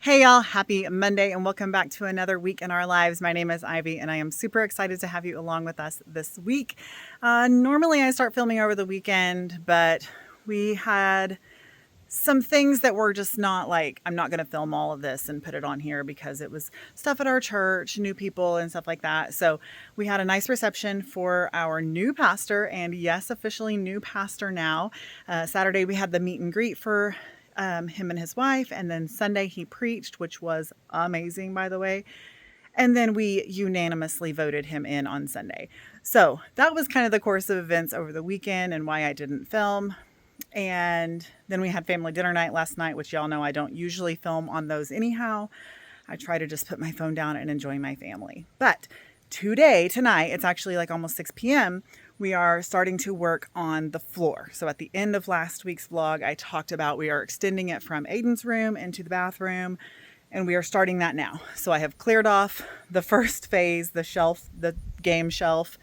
Hey y'all, happy Monday and welcome back to another week in our lives. My name is Ivy and I am super excited to have you along with us this week. Normally I start filming over the weekend, but we had some things that were just not like, I'm not going to film all of this and put it on here because it was stuff at our church, new people and stuff like that. So we had a nice reception for our new pastor, and yes, officially new pastor now. Saturday we had the meet and greet for him and his wife, and then Sunday he preached, which was amazing, by the way. And then we unanimously voted him in on Sunday. So that was kind of the course of events over the weekend and why I didn't film. And then we had family dinner night last night, which y'all know I don't usually film on those anyhow. I try to just put my phone down and enjoy my family. But tonight, it's actually like almost 6 p.m., we are starting to work on the floor. So at the end of last week's vlog, I talked about we are extending it from Aiden's room into the bathroom, and we are starting that now. So I have cleared off the first phase, the shelf, the game shelf,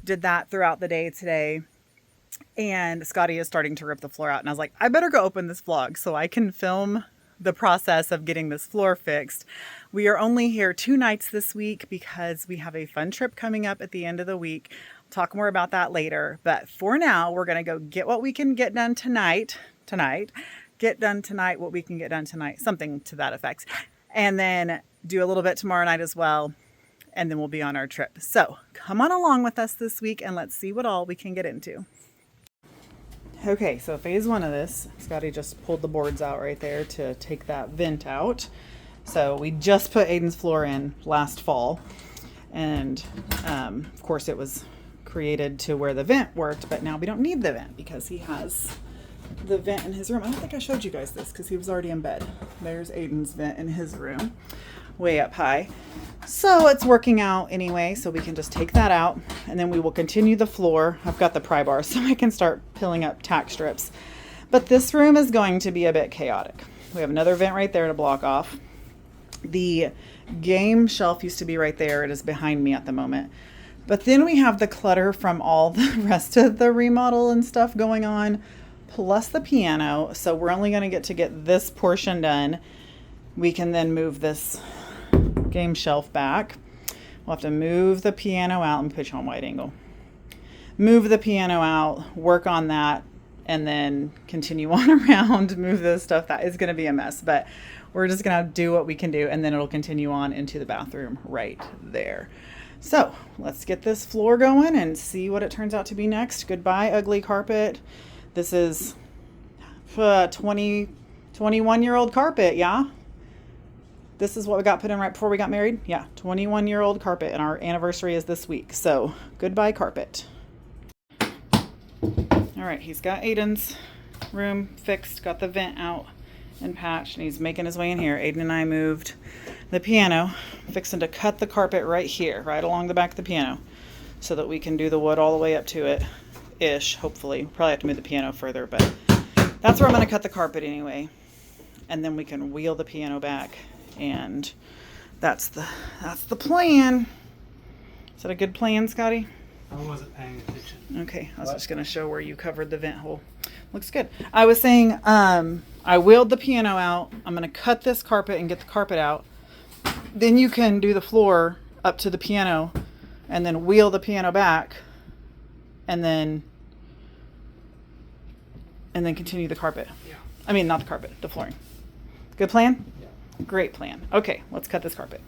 did that throughout the day today. And Scotty is starting to rip the floor out. And I was like, I better go open this vlog so I can film the process of getting this floor fixed. We are only here 2 nights this week because we have a fun trip coming up at the end of the week. I'll talk more about that later. But for now, we're going to go get what we can get done tonight. Get done tonight what we can get done tonight. Something to that effect. And then do a little bit tomorrow night as well. And then we'll be on our trip. So come on along with us this week and let's see what all we can get into. Okay, so phase 1 of this, Scotty just pulled the boards out right there to take that vent out. So we just put Aiden's floor in last fall. And of course it was created to where the vent worked, but now we don't need the vent because he has the vent in his room. I don't think I showed you guys this because he was already in bed. There's Aiden's vent in his room, way up high. So it's working out anyway, so we can just take that out and then we will continue the floor. I've got the pry bar so I can start peeling up tack strips. But this room is going to be a bit chaotic. We have another vent right there to block off. The game shelf used to be right there. It is behind me at the moment. But then we have the clutter from all the rest of the remodel and stuff going on, plus the piano. So we're only going to get this portion done. We can then move this game shelf back. We'll have to move the piano out. Let me put you on wide angle. Move the piano out, work on that, and then continue on around, move this stuff. That is going to be a mess, but we're just going to do what we can do, and then it'll continue on into the bathroom right there. So let's get this floor going and see what it turns out to be next. Goodbye, ugly carpet. This is 21-year-old carpet, yeah? This is what we got put in right before we got married. Yeah, 21-year-old carpet, and our anniversary is this week. So goodbye, carpet. All right, he's got Aiden's room fixed, got the vent out and patched, and he's making his way in here. Aiden and I moved the piano, fixing to cut the carpet right here, right along the back of the piano, so that we can do the wood all the way up to it, ish, hopefully. We'll probably have to move the piano further, but that's where I'm going to cut the carpet anyway. And then we can wheel the piano back. And that's the plan. Is that a good plan, Scotty? I wasn't paying attention. Okay, I was just going to show where you covered the vent hole. Looks good. I was saying I wheeled the piano out. I'm going to cut this carpet and get the carpet out. Then you can do the floor up to the piano and then wheel the piano back and then continue the carpet. Yeah. I mean, not the carpet, the flooring. Good plan? Yeah. Great plan. Okay, let's cut this carpet.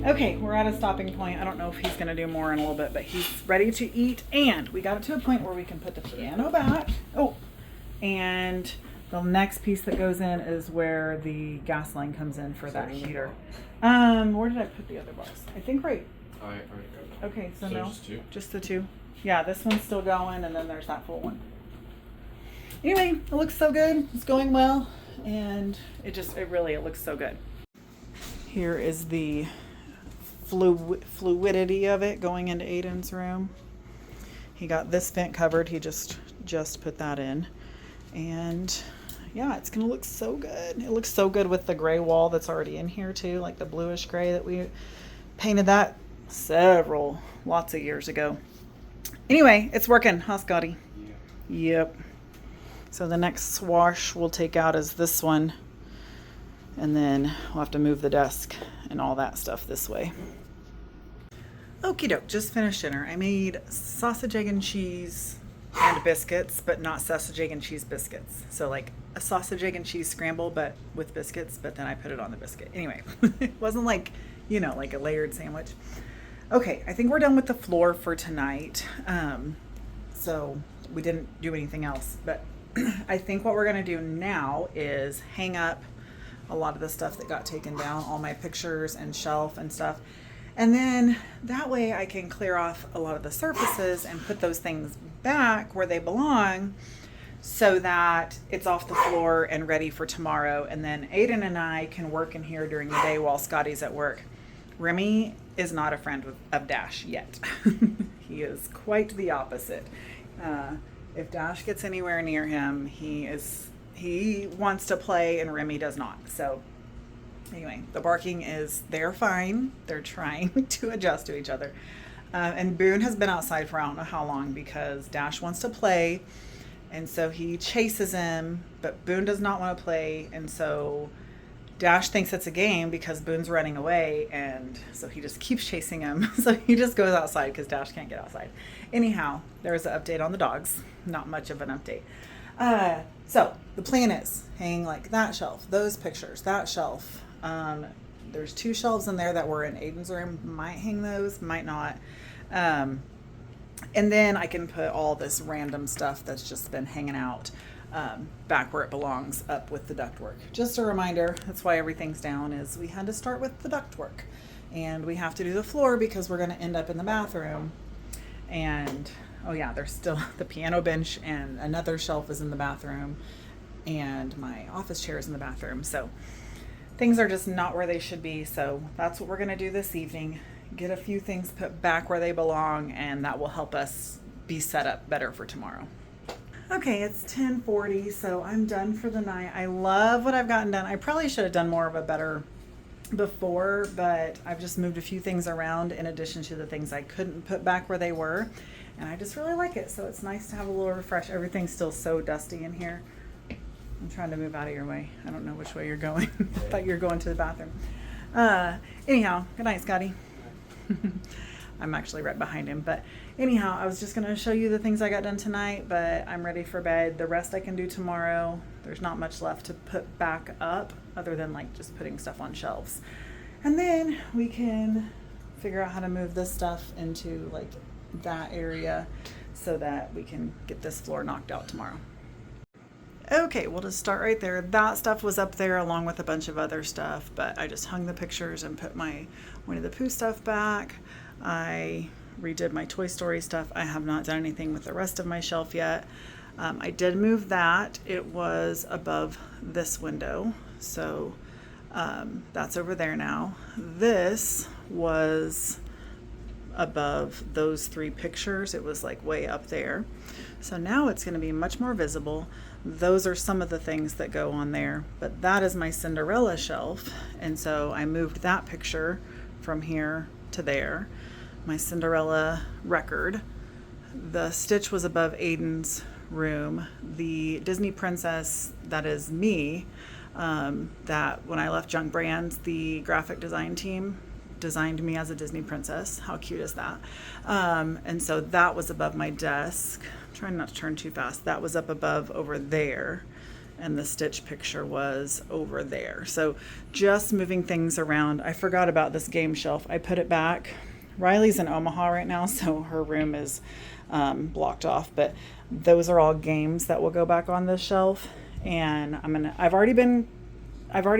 Okay, we're at a stopping point. I don't know if he's going to do more in a little bit, but he's ready to eat. And we got it to a point where we can put the piano back. Oh, and the next piece that goes in is where the gas line comes in for that heater. Where did I put the other box? I think right. I already got that. Okay, so So no, just two? just the two. Yeah, this one's still going, and then there's that full one. Anyway, it looks so good. It's going well, and it looks so good. Here is the fluidity of it going into Aiden's room. He got this vent covered. He just put that in, and yeah, it's gonna look so good. It looks so good with the gray wall that's already in here too, like the bluish gray that we painted that lots of years ago. Anyway, it's working, huh, Scotty? Yeah. Yep. So the next swash we'll take out is this one, and then we'll have to move the desk and all that stuff this way. Okie doke, just finished dinner. I made sausage, egg, and cheese and biscuits, but not sausage, egg, and cheese biscuits. So like a sausage, egg, and cheese scramble, but with biscuits, but then I put it on the biscuit. Anyway, it wasn't like, like a layered sandwich. Okay, I think we're done with the floor for tonight. So we didn't do anything else, but I think what we're gonna do now is hang up a lot of the stuff that got taken down, all my pictures and shelf and stuff. And then that way I can clear off a lot of the surfaces and put those things back where they belong so that it's off the floor and ready for tomorrow. And then Aiden and I can work in here during the day while Scotty's at work. Remy is not a friend of Dash yet. He is quite the opposite. If Dash gets anywhere near him, he wants to play and Remy does not. So anyway, the barking they're fine. They're trying to adjust to each other. And Boone has been outside for I don't know how long because Dash wants to play. And so he chases him, but Boone does not want to play. And so Dash thinks it's a game because Boone's running away, and so he just keeps chasing him. So he just goes outside because Dash can't get outside. Anyhow, there's an update on the dogs. Not much of an update. So the plan is hanging like that shelf, those pictures, that shelf. There's 2 shelves in there that were in Aiden's room. Might hang those, might not. And then I can put all this random stuff that's just been hanging out back where it belongs, up with the ductwork. Just a reminder, that's why everything's down, is we had to start with the ductwork. And we have to do the floor because we're going to end up in the bathroom. And, oh yeah, there's still the piano bench, and another shelf is in the bathroom, and my office chair is in the bathroom. So things are just not where they should be. So that's what we're going to do this evening. Get a few things put back where they belong, and that will help us be set up better for tomorrow. Okay, it's 10:40, so I'm done for the night. I love what I've gotten done. I probably should have done more of a better before, but I've just moved a few things around in addition to the things I couldn't put back where they were, and I just really like it. So it's nice to have a little refresh. Everything's still so dusty in here. I'm trying to move out of your way. I don't know which way you're going. I thought you were going to the bathroom. Anyhow, good night, Scotty. I'm actually right behind him, but anyhow, I was just going to show you the things I got done tonight, but I'm ready for bed. The rest I can do tomorrow. There's not much left to put back up other than like just putting stuff on shelves. And then we can figure out how to move this stuff into like that area so that we can get this floor knocked out tomorrow. Okay, we'll just start right there. That stuff was up there along with a bunch of other stuff, but I just hung the pictures and put my Winnie the Pooh stuff back. I redid my Toy Story stuff. I have not done anything with the rest of my shelf yet. I did move that. It was above this window, so that's over there now. This was above those 3 pictures. It was like way up there. So now it's going to be much more visible. Those are some of the things that go on there, but that is my Cinderella shelf. And so I moved that picture from here to there. My Cinderella record. The Stitch was above Aiden's room. The Disney Princess, that is me, that when I left Junk Brands, the graphic design team designed me as a Disney princess. How cute is that? And so that was above my desk. I'm trying not to turn too fast. That was up above over there. And the Stitch picture was over there. So just moving things around. I forgot about this game shelf. I put it back. Riley's in Omaha right now, so her room is blocked off. But those are all games that will go back on this shelf. And I've already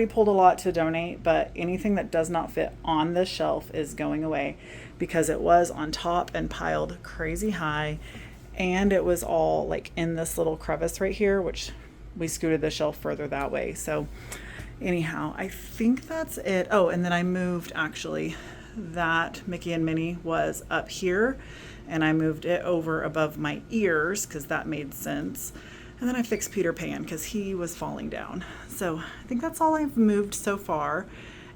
pulled a lot to donate, but anything that does not fit on this shelf is going away because it was on top and piled crazy high, and it was all like in this little crevice right here, which we scooted the shelf further that way. So anyhow, I think that's it. Oh, and then I moved actually that Mickey and Minnie was up here, and I moved it over above my ears because that made sense. And then I fixed Peter Pan because he was falling down. So I think that's all I've moved so far.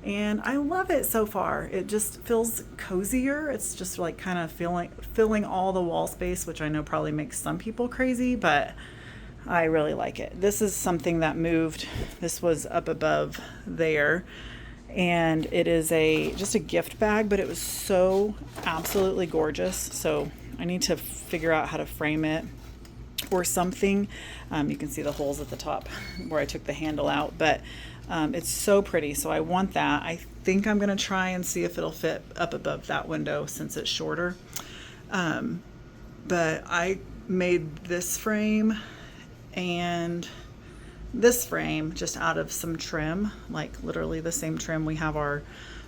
And I love it so far. It just feels cozier. It's just like kind of filling all the wall space, which I know probably makes some people crazy, but I really like it. This is something that moved. This was up above there. And it is just a gift bag, but it was so absolutely gorgeous. So I need to figure out how to frame it or something. You can see the holes at the top where I took the handle out, but it's so pretty. So I want that. I think I'm going to try and see if it'll fit up above that window since it's shorter. But I made this frame and this frame just out of some trim, like literally the same trim we have our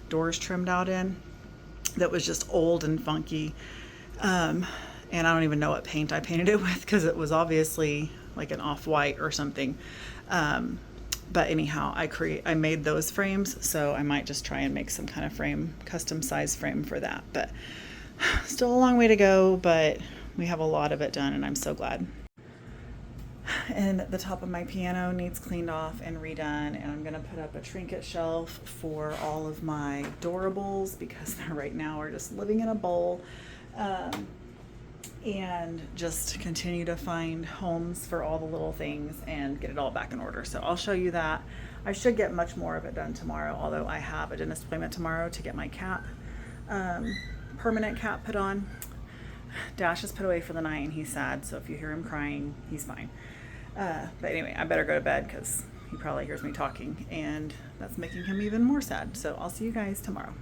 doors trimmed out in, that was just old and funky. And I don't even know what paint I painted it with because it was obviously like an off-white or something. But anyhow, I made those frames, so I might just try and make some kind of frame, custom size frame for that. But still a long way to go, but we have a lot of it done, and I'm so glad. And the top of my piano needs cleaned off and redone, and I'm going to put up a trinket shelf for all of my doorables because they right now are just living in a bowl. And just continue to find homes for all the little things and get it all back in order. So I'll show you that. I should get much more of it done tomorrow, although I have a dentist appointment tomorrow to get my cap, permanent cap put on. Dash is put away for the night and he's sad, so if you hear him crying, he's fine. But anyway, I better go to bed because he probably hears me talking and that's making him even more sad. So I'll see you guys tomorrow.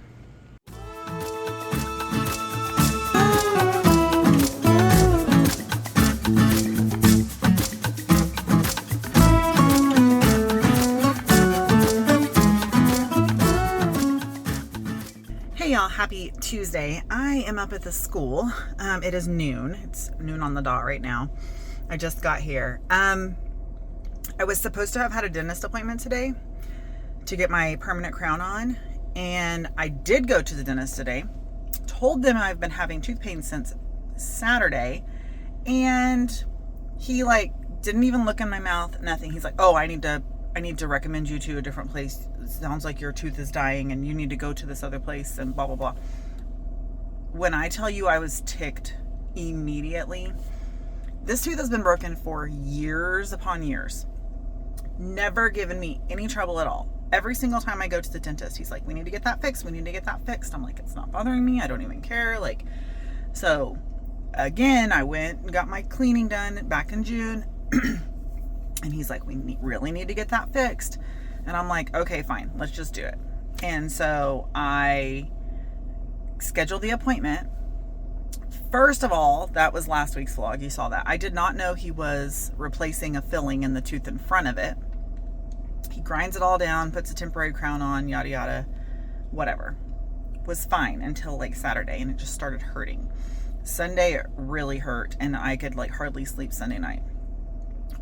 Hey y'all, happy Tuesday. I am up at the school. It is noon. It's noon on the dot right now. I just got here. I was supposed to have had a dentist appointment today to get my permanent crown on, and I did go to the dentist today. Told them I've been having tooth pain since Saturday, and he didn't even look in my mouth, nothing. He's like, "Oh, I need to recommend you to a different place. It sounds like your tooth is dying and you need to go to this other place," and blah, blah, blah. When I tell you I was ticked immediately, this tooth has been broken for years upon years. Never given me any trouble at all. Every single time I go to the dentist, he's like, "We need to get that fixed. We need to get that fixed." I'm like, "It's not bothering me. I don't even care." So again, I went and got my cleaning done back in June. And he's like, "We really need to get that fixed." And I'm like, "Okay, fine, let's just do it." And so I scheduled the appointment. First of all, that was last week's vlog. You saw that. I did not know he was replacing a filling in the tooth in front of it. He grinds it all down, puts a temporary crown on, yada, yada, whatever. Was fine until Saturday, and it just started hurting. Sunday, it really hurt, and I could hardly sleep Sunday night.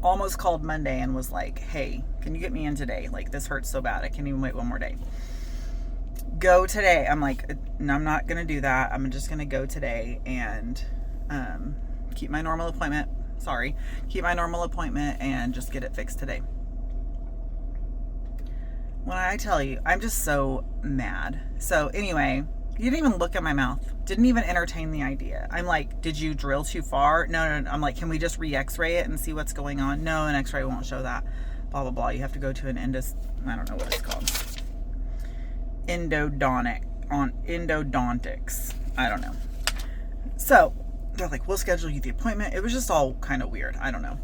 Almost called Monday and was like, "Hey, can you get me in today? This hurts so bad. I can't even wait one more day." Go today. I'm like, "No, I'm not going to do that. I'm just going to go today and keep my normal appointment. Keep my normal appointment and just get it fixed today." When I tell you, I'm just so mad. So anyway, he didn't even look at my mouth. Didn't even entertain the idea. I'm like, "Did you drill too far?" No. I'm like, "Can we just re-x-ray it and see what's going on?" "No, an x-ray won't show that. Blah, blah, blah. You have to go to an I don't know what it's called. Endodontics. I don't know." So they're like, "We'll schedule you the appointment." It was just all kind of weird. I don't know.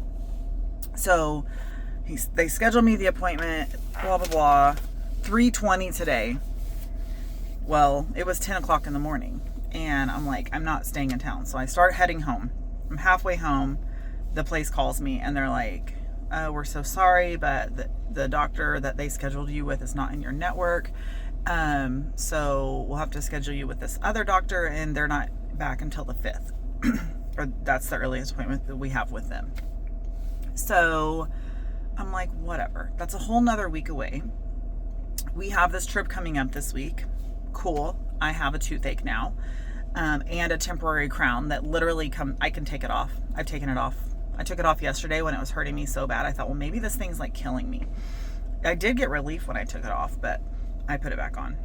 So they scheduled me the appointment, blah, blah, blah. 3:20 today. Well, it was 10 o'clock in the morning, and I'm like, I'm not staying in town. So I start heading home. I'm halfway home. The place calls me, and they're like, "We're so sorry, but the doctor that they scheduled you with is not in your network. So we'll have to schedule you with this other doctor, and they're not back until the 5th. Or that's the earliest appointment that we have with them." So I'm like, whatever. That's a whole nother week away. We have this trip coming up this week. Cool. I have a toothache now, and a temporary crown that literally I can take it off. I've taken it off. I took it off yesterday when it was hurting me so bad. I thought, well, maybe this thing's killing me. I did get relief when I took it off, but I put it back on.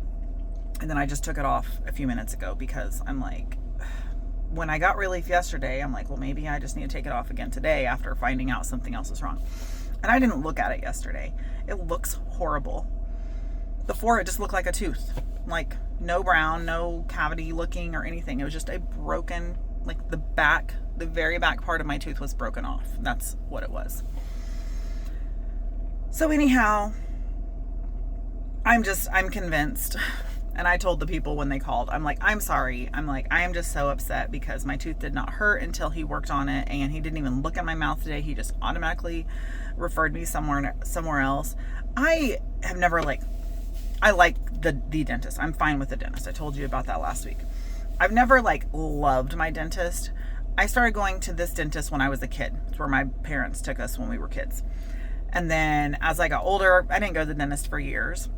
And then I just took it off a few minutes ago because I'm like, when I got relief yesterday, I'm like, well, maybe I just need to take it off again today after finding out something else is wrong. And I didn't look at it yesterday. It looks horrible. Before, it just looked like a tooth. No brown, no cavity looking or anything. It was just a broken, the very back part of my tooth was broken off. That's what it was. So anyhow, I'm convinced. And I told the people when they called, I'm like, "I'm sorry." I'm like, "I am just so upset because my tooth did not hurt until he worked on it, and he didn't even look at my mouth today. He just automatically referred me somewhere else." I have never I like the dentist. I'm fine with the dentist. I told you about that last week. I've never loved my dentist. I started going to this dentist when I was a kid. It's where my parents took us when we were kids. And then as I got older, I didn't go to the dentist for years.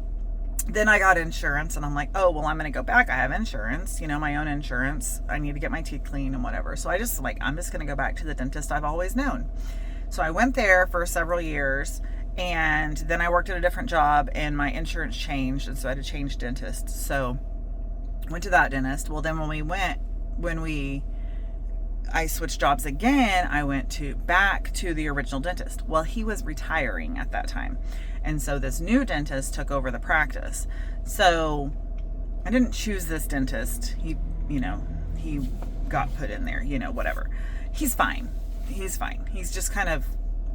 Then I got insurance, and I'm like, "Oh, well, I'm going to go back. I have insurance, my own insurance. I need to get my teeth clean and whatever." So I'm just going to go back to the dentist I've always known. So I went there for several years, and then I worked at a different job, and my insurance changed, and so I had to change dentists. So went to that dentist. Well, then when we I switched jobs again. I went back to the original dentist. Well, he was retiring at that time. And so this new dentist took over the practice. So I didn't choose this dentist. He got put in there, whatever. He's fine. He's just kind of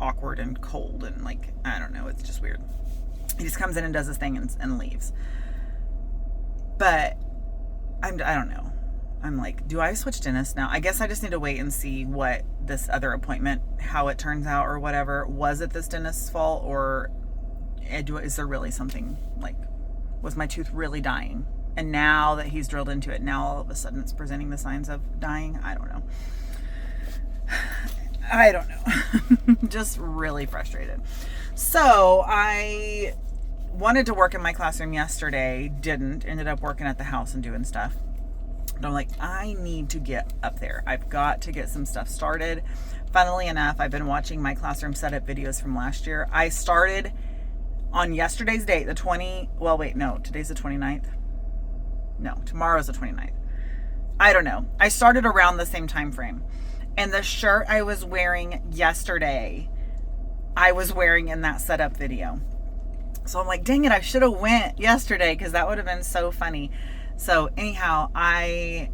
awkward and cold and like, I don't know, it's just weird. He just comes in and does his thing and leaves. But I don't know. I'm like, do I switch dentists now? I guess I just need to wait and see what this other appointment, how it turns out or whatever. Was it this dentist's fault, or is there really something, like, was my tooth really dying? And now that he's drilled into it, now all of a sudden it's presenting the signs of dying? I don't know. Just really frustrated. So I wanted to work in my classroom yesterday, ended up working at the house and doing stuff. But I'm like, I need to get up there. I've got to get some stuff started. Funnily enough, I've been watching my classroom setup videos from last year. I started on yesterday's date, today's the 29th. No, tomorrow's the 29th. I don't know. I started around the same time frame. And the shirt I was wearing yesterday, I was wearing in that setup video. So I'm like, dang it, I should have went yesterday because that would have been so funny. So anyhow, I'm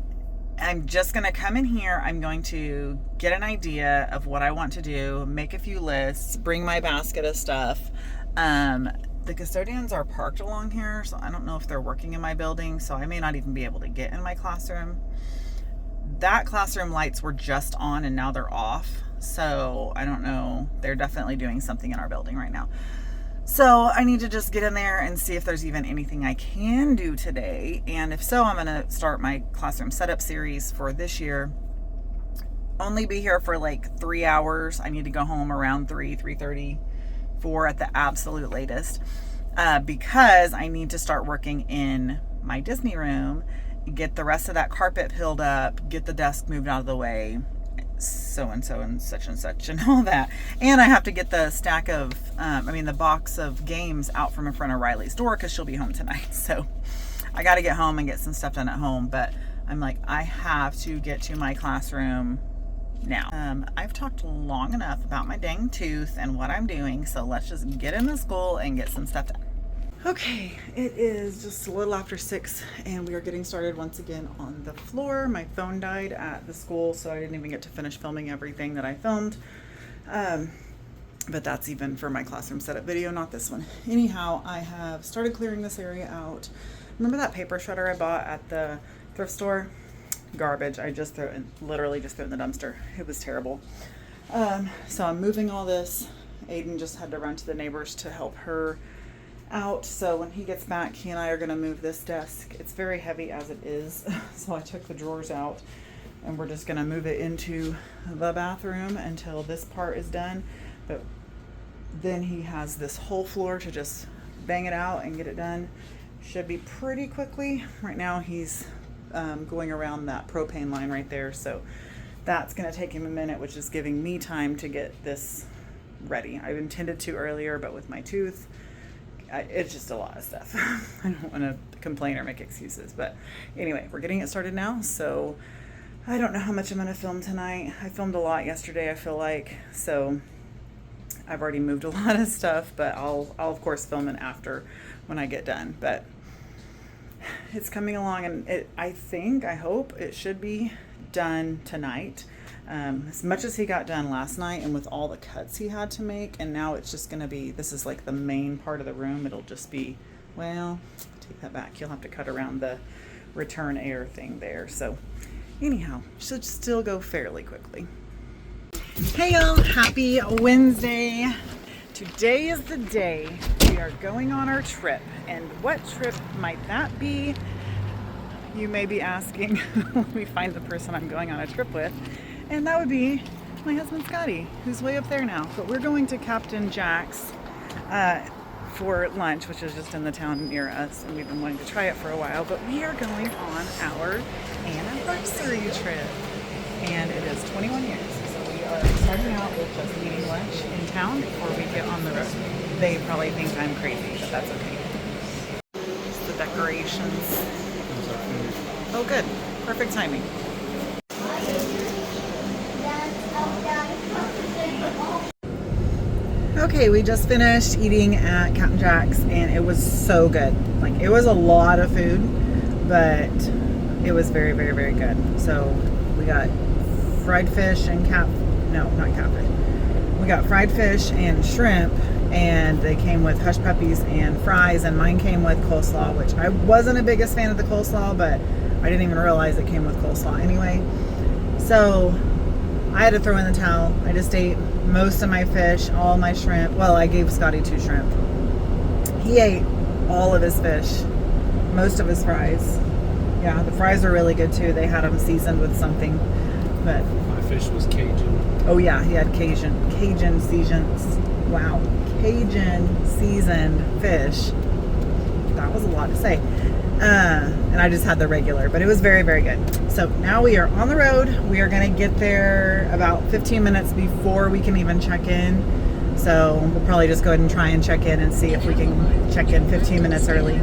just going to come in here. I'm going to get an idea of what I want to do, make a few lists, bring my basket of stuff. The custodians are parked along here, so I don't know if they're working in my building, so I may not even be able to get in my classroom. That classroom lights were just on and now they're off. So I don't know. They're definitely doing something in our building right now. So I need to just get in there and see if there's even anything I can do today. And if so, I'm going to start my classroom setup series for this year. Only be here for like 3 hours. I need to go home around 3:30, 4 at the absolute latest. Because I need to start working in my Disney room, get the rest of that carpet peeled up, get the desk moved out of the way, so and such and all that. And I have to get the the box of games out from in front of Riley's door because she'll be home tonight. So I got to get home and get some stuff done at home. But I'm like, I have to get to my classroom now. I've talked long enough about my dang tooth and what I'm doing. So let's just get into school and get some stuff done. Okay, it is just a little after 6 and we are getting started once again on the floor. My phone died at the school, so I didn't even get to finish filming everything that I filmed. But that's even for my classroom setup video, not this one. Anyhow, I have started clearing this area out. Remember that paper shredder I bought at the thrift store? Garbage. I just literally just threw it in the dumpster. It was terrible. So I'm moving all this. Aiden just had to run to the neighbors to help her out. So when he gets back, he and I are going to move this desk. It's very heavy as it is. So I took the drawers out and we're just going to move it into the bathroom until this part is done. But then he has this whole floor to just bang it out and get it done. Should be pretty quickly. Right now he's going around that propane line right there. So that's going to take him a minute, which is giving me time to get this ready. I've intended to earlier, but with my tooth, it's just a lot of stuff. I don't want to complain or make excuses, but anyway, we're getting it started now. So I don't know how much I'm going to film tonight. I filmed a lot yesterday, I feel like, so I've already moved a lot of stuff, but I'll of course film it after when I get done. But it's coming along, and I hope it should be done tonight. As much as he got done last night and with all the cuts he had to make, and now it's just going to be, this is like the main part of the room. It'll just be, well, take that back. You'll have to cut around the return air thing there. So anyhow, should still go fairly quickly. Hey y'all, happy Wednesday. Today is the day we are going on our trip. And what trip might that be? You may be asking when we find the person I'm going on a trip with. And that would be my husband Scotty, who's way up there now. But we're going to Captain Jack's for lunch, which is just in the town near us. And we've been wanting to try it for a while. But we are going on our anniversary trip. And it is 21 years. So we are starting out with just eating lunch in town before we get on the road. They probably think I'm crazy, but that's okay. Just the decorations. Oh, good. Perfect timing. Okay, we just finished eating at Captain Jack's and it was so good. Like, it was a lot of food, but it was very, very, very good. So we got fried fish and no, not catfish. We got fried fish and shrimp, and they came with hush puppies and fries, and mine came with coleslaw, which I wasn't the biggest fan of the coleslaw, but I didn't even realize it came with coleslaw anyway. So I had to throw in the towel. I just ate most of my fish, all my shrimp. Well, I gave Scotty 2 shrimp. He ate all of his fish, most of his fries. Yeah, the fries are really good too. They had them seasoned with something, but My fish was Cajun. oh yeah, he had Cajun seasoned. Wow, Cajun seasoned fish. That was a lot to say. And I just had the regular, but it was very, very good. So now we are on the road. We are going to get there about 15 minutes before we can even check in. So we'll probably just go ahead and try and check in and see if we can check in 15 minutes early.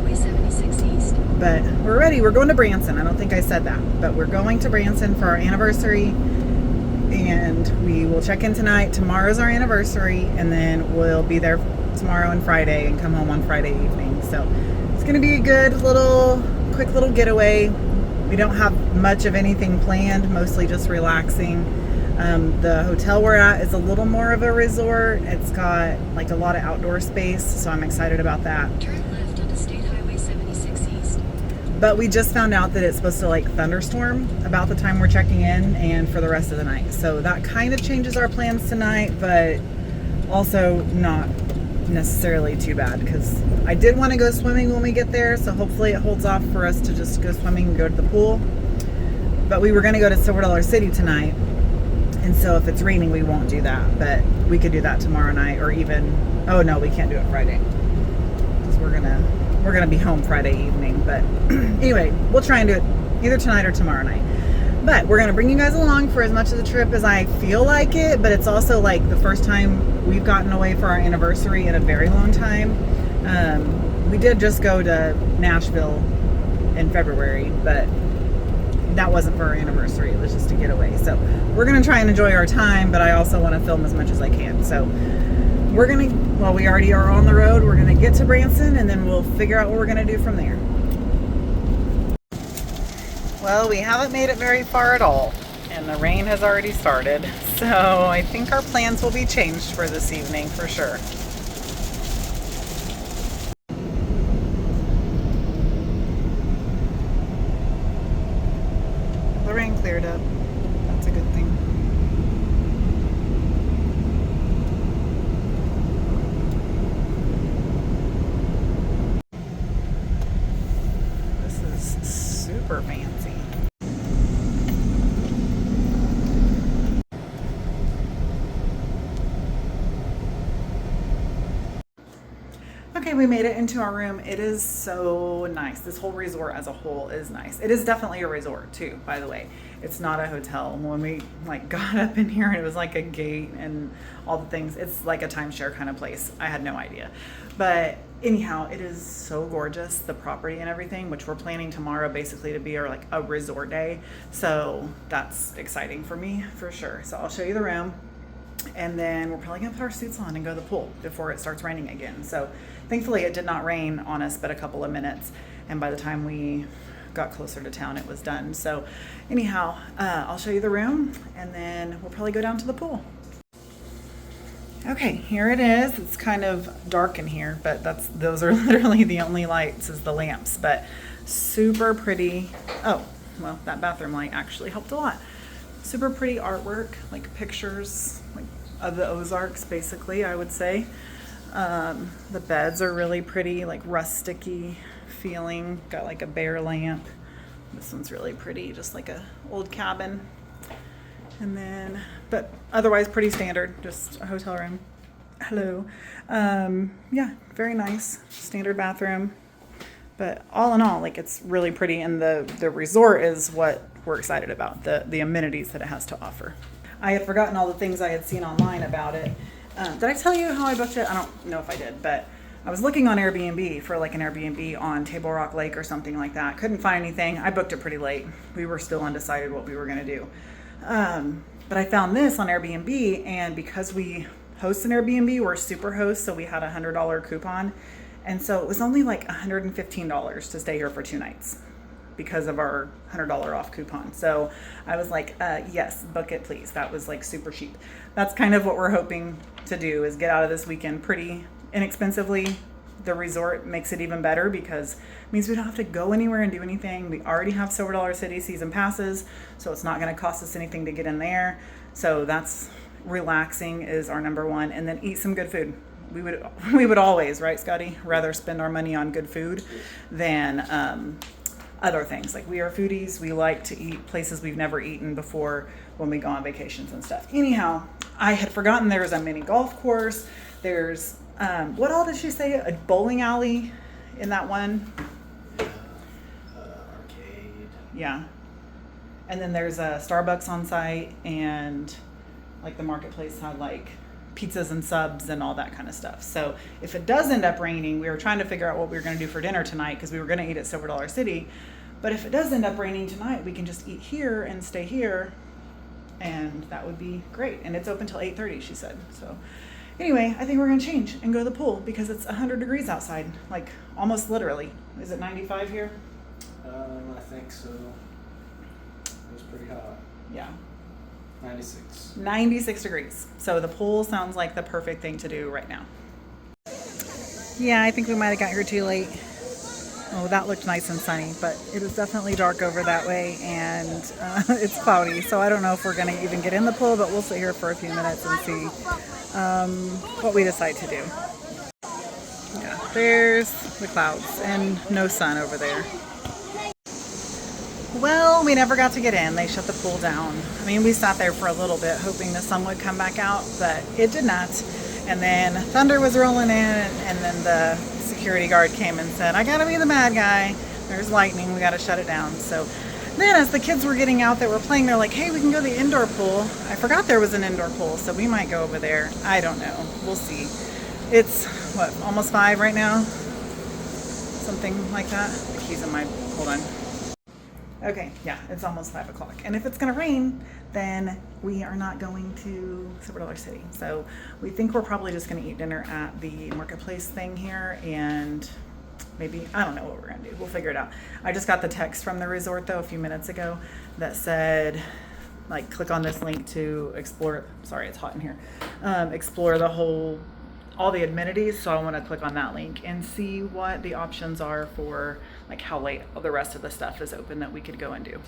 But we're ready. We're going to Branson. I don't think I said that, but we're going to Branson for our anniversary, and we will check in tonight. Tomorrow's our anniversary, and then we'll be there tomorrow and Friday and come home on Friday evening. So it's going to be a good quick little getaway. We don't have much of anything planned, mostly just relaxing. The hotel we're at is a little more of a resort. It's got like a lot of outdoor space, so I'm excited about that. Turn left onto State Highway 76 East. But we just found out that it's supposed to like thunderstorm about the time we're checking in and for the rest of the night. So that kind of changes our plans tonight, but also not necessarily too bad, because I did want to go swimming when we get there, so hopefully it holds off for us to just go swimming and go to the pool. But we were going to go to Silver Dollar City tonight, and so if it's raining we won't do that, but we could do that tomorrow night, or even, oh no, we can't do it Friday because we're gonna be home Friday evening. But anyway, we'll try and do it either tonight or tomorrow night. But we're gonna bring you guys along for as much of the trip as I feel like it, but it's also like the first time we've gotten away for our anniversary in a very long time. We did just go to Nashville in February, but that wasn't for our anniversary. It was just a getaway. So we're gonna try and enjoy our time, but I also want to film as much as I can. So we're gonna, well, we already are on the road. We're gonna get to Branson, and then we'll figure out what we're gonna do from there. Well, we haven't made it very far at all, and the rain has already started. So I think our plans will be changed for this evening for sure. The rain cleared up. That's a good thing. This is super fancy. Okay, we made it into our room. It is so nice. This whole resort as a whole is nice. It is definitely a resort too, by the way. It's not a hotel. When we like got up in here, it was like a gate and all the things. It's like a timeshare kind of place. I had no idea. But anyhow, it is so gorgeous, the property and everything, which we're planning tomorrow basically to be our like a resort day. So that's exciting for me for sure. So I'll show you the room. And then we're probably gonna put our suits on and go to the pool before it starts raining again. So thankfully it did not rain on us but a couple of minutes, and by the time we got closer to town it was done. So anyhow, I'll show you the room, and then we'll probably go down to the pool. Okay, here it is. It's kind of dark in here, but those are literally the only lights is the lamps, but super pretty. Oh, well, that bathroom light actually helped a lot. Super pretty artwork, like pictures like of the Ozarks, basically, I would say. The beds are really pretty, like rusticy feeling. Got like a bare lamp. This one's really pretty, just like a old cabin. And then, but otherwise pretty standard, just a hotel room. Hello. Yeah, very nice, standard bathroom. But all in all, like, it's really pretty, and the resort is what we're excited about, the amenities that it has to offer. I had forgotten all the things I had seen online about it. Did I tell you how I booked it? I don't know if I did, but I was looking on Airbnb for like an Airbnb on Table Rock Lake or something like that. Couldn't find anything. I booked it pretty late. We were still undecided what we were going to do. But I found this on Airbnb, and because we host an Airbnb. We're super hosts, so we had a $100 coupon. And so it was only like $115 to stay here for 2 nights because of our $100 off coupon. So I was like, yes, book it, please. That was like super cheap. That's kind of what we're hoping to do, is get out of this weekend pretty inexpensively. The resort makes it even better because it means we don't have to go anywhere and do anything. We already have Silver Dollar City season passes, so it's not going to cost us anything to get in there. So that's relaxing is our number one, and then eat some good food. We would always, right, Scotty, rather spend our money on good food than other things. Like, we are foodies. We like to eat places we've never eaten before when we go on vacations and stuff. Anyhow, I had forgotten there's a mini golf course. There's what all did she say? A bowling alley in that one. Arcade. Yeah. And then there's a Starbucks on site, and like the marketplace had like pizzas and subs and all that kind of stuff. So if it does end up raining, we were trying to figure out what we were going to do for dinner tonight because we were going to eat at Silver Dollar City. But if it does end up raining tonight, we can just eat here and stay here, and that would be great. And it's open till 8:30, she said. So anyway, I think we're going to change and go to the pool because it's 100 degrees outside, like almost literally. Is it 95 here? I think so. It was pretty hot. Yeah. 96. 96 degrees. So the pool sounds like the perfect thing to do right now. Yeah, I think we might have got here too late. Oh, that looked nice and sunny, but it is definitely dark over that way, and it's cloudy. So I don't know if we're going to even get in the pool, but we'll sit here for a few minutes and see what we decide to do. Yeah, there's the clouds and no sun over there. Well, we never got to get in. They shut the pool down. I mean, we sat there for a little bit hoping the sun would come back out, but it did not. And then thunder was rolling in, and then the security guard came and said, I gotta be the bad guy. There's lightning, we gotta shut it down. So then as the kids were getting out that were playing, they're like, hey, we can go to the indoor pool. I forgot there was an indoor pool, so we might go over there. I don't know. We'll see. It's, what, almost 5 right now? Something like that. The keys in my, hold on. Okay, yeah, it's almost 5 o'clock. And if it's going to rain, then we are not going to Silver Dollar City. So we think we're probably just going to eat dinner at the marketplace thing here, and maybe, I don't know what we're going to do. We'll figure it out. I just got the text from the resort, though, a few minutes ago that said, like, click on this link to explore, sorry, it's hot in here, explore the whole, all the amenities. So I want to click on that link and see what the options are for, like, how late the rest of the stuff is open that we could go and do.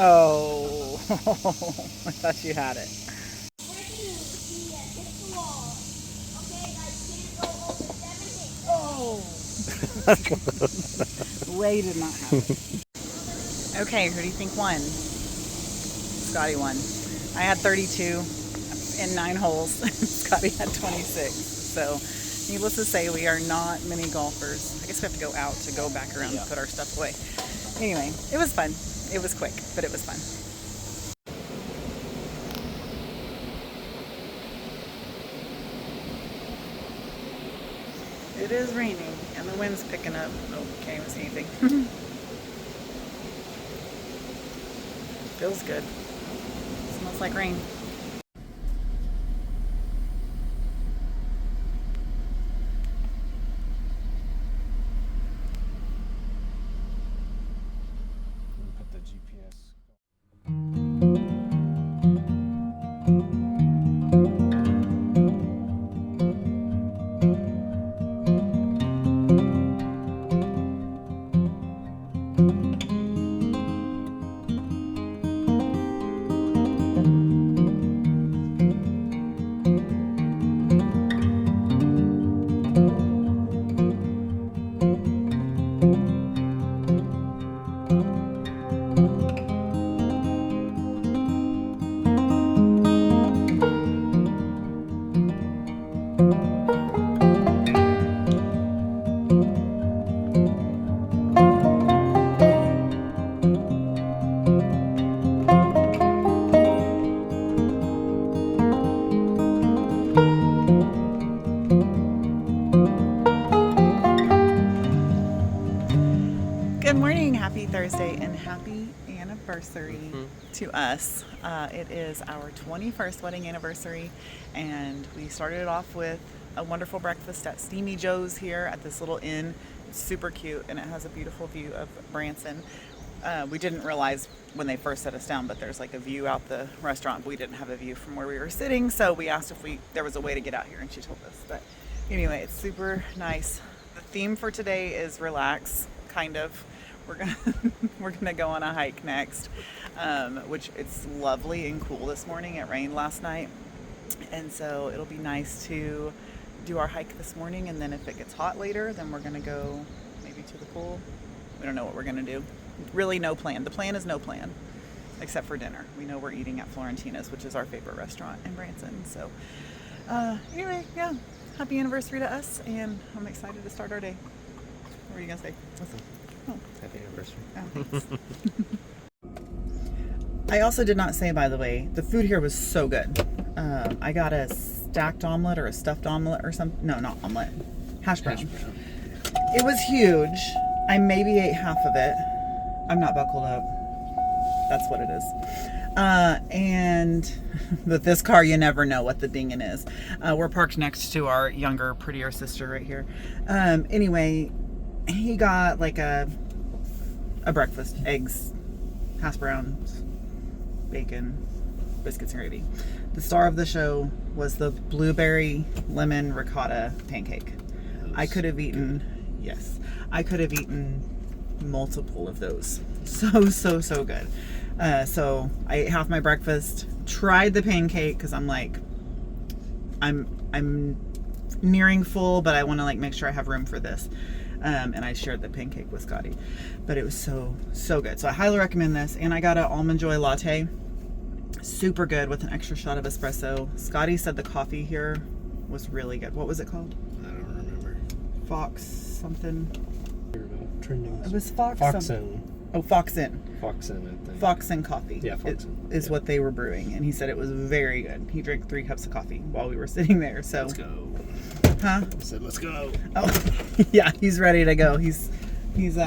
Oh, I thought you had it. Oh, Way did not have it. Okay, who do you think won? Scotty won. I had 32 in 9 holes. Scotty had 26. So, needless to say, we are not mini golfers. I guess we have to go out to go back around and put our stuff away. Anyway, it was fun. It was quick, but it was fun. It is raining and the wind's picking up. Oh, can't even see anything. Feels good. Smells like rain. Put the GPS. anniversary to us. It is our 21st wedding anniversary, and we started it off with a wonderful breakfast at Steamy Joe's here at this little inn. It's super cute, and it has a beautiful view of Branson. We didn't realize when they first set us down, but there's like a view out the restaurant. We didn't have a view from where we were sitting, so we asked if there was a way to get out here, and she told us. But anyway, it's super nice. The theme for today is relax, kind of. We're gonna go on a hike next, which it's lovely and cool this morning. It rained last night, and so it'll be nice to do our hike this morning. And then if it gets hot later, then we're gonna go maybe to the pool. We don't know what we're gonna do. Really, no plan. The plan is no plan, except for dinner. We know we're eating at Florentina's, which is our favorite restaurant in Branson. So anyway, yeah, happy anniversary to us, and I'm excited to start our day. What were you gonna say? Nothing. Oh. Happy anniversary. Oh, thanks. I also did not say, by the way, the food here was so good. I got a stacked omelet or a stuffed omelet or something. No, not omelet. Hash brown. It was huge. I maybe ate half of it. I'm not buckled up. That's what it is. And with this car, you never know what the dingin' is. We're parked next to our younger, prettier sister right here. Anyway, he got like a breakfast, eggs, hash browns, bacon, biscuits and gravy. The star of the show was the blueberry lemon ricotta pancake. I could have eaten multiple of those. So good. So I ate half my breakfast, tried the pancake because I'm like, I'm nearing full, but I want to like make sure I have room for this. And I shared the pancake with Scotty, but it was so good. So I highly recommend this. And I got an almond joy latte, super good with an extra shot of espresso. Scotty said the coffee here was really good. What was it called? I don't remember. Fox something. Trending. It was Fox. Foxen. Oh, Foxen. Foxen, I think. Foxen coffee. Yeah, Foxen. Is what they were brewing, and he said it was very good. He drank 3 cups of coffee while we were sitting there. So let's go. Huh? I said, let's go. Oh, yeah, he's ready to go. He's coffeeed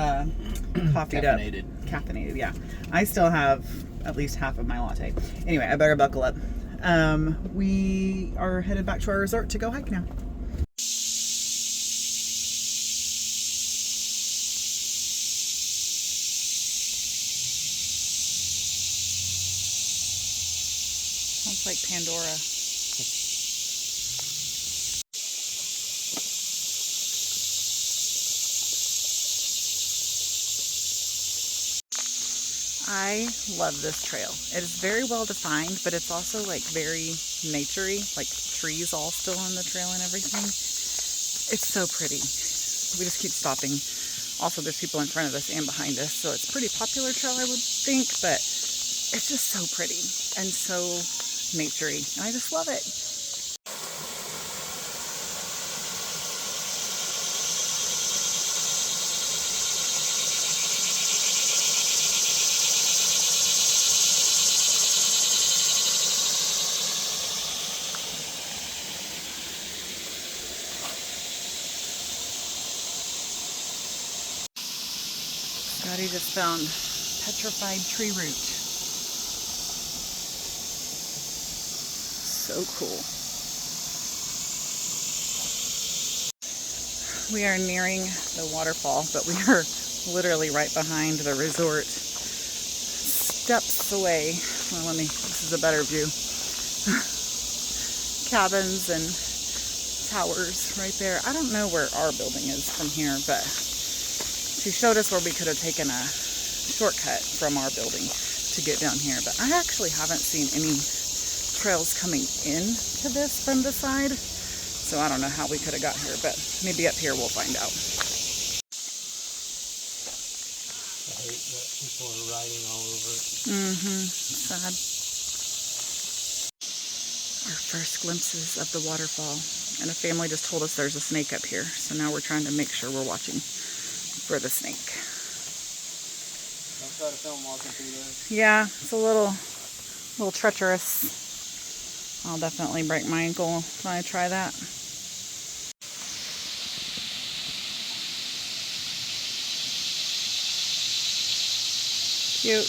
up. Caffeinated, yeah. I still have at least half of my latte. Anyway, I better buckle up. We are headed back to our resort to go hike now. Sounds like Pandora. I love this trail. It is very well defined, but it's also like very naturey, like trees all still on the trail and everything. It's so pretty. We just keep stopping. Also, there's people in front of us and behind us, so it's a pretty popular trail, I would think, but it's just so pretty and so naturey, and I just love it. Scotty just found petrified tree root. So cool. We are nearing the waterfall, but we are literally right behind the resort. Steps away. Well, this is a better view. Cabins and towers right there. I don't know where our building is from here, but she showed us where we could have taken a shortcut from our building to get down here. But I actually haven't seen any trails coming in to this from the side, so I don't know how we could have got here, but maybe up here we'll find out. I hate that people are riding all over it. Sad. Our first glimpses of the waterfall, and a family just told us there's a snake up here, so now we're trying to make sure we're watching for the snake. Don't try to film walking through there. Yeah, it's a little treacherous. I'll definitely break my ankle when I try that. Cute.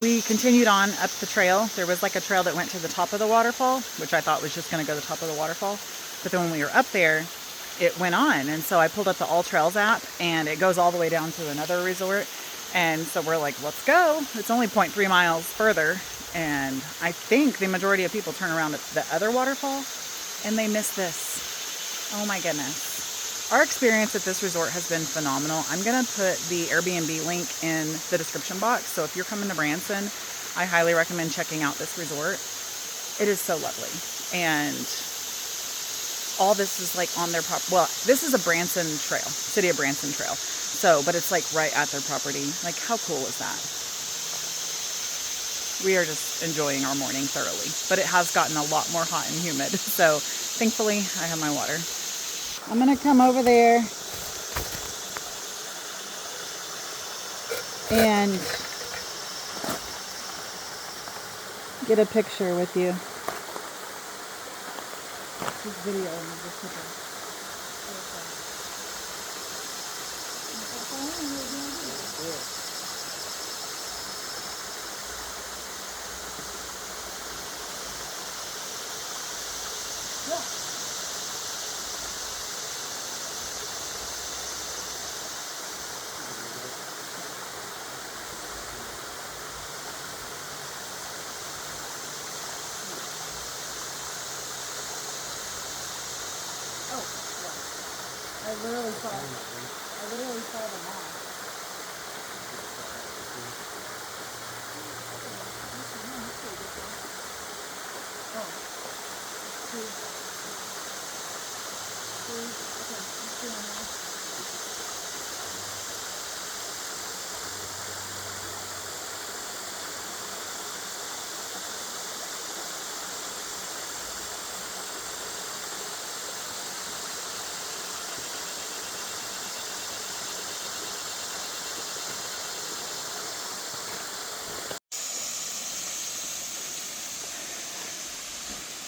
We continued on up the trail. There was like a trail that went to the top of the waterfall, which I thought was just going to go to the top of the waterfall. But then when we were up there, it went on. And so I pulled up the All Trails app, and it goes all the way down to another resort. And so we're like, let's go. It's only 0.3 miles further. And I think the majority of people turn around at the other waterfall and they miss this. Oh my goodness. Our experience at this resort has been phenomenal. I'm going to put the Airbnb link in the description box. So if you're coming to Branson, I highly recommend checking out this resort. It is so lovely. And all this is like on their property. Well, this is a Branson trail, City of Branson trail. So, but it's like right at their property. Like, how cool is that? We are just enjoying our morning thoroughly. But it has gotten a lot more hot and humid. So thankfully I have my water. I'm gonna come over there and get a picture with you. This video of this picture. I literally saw them all.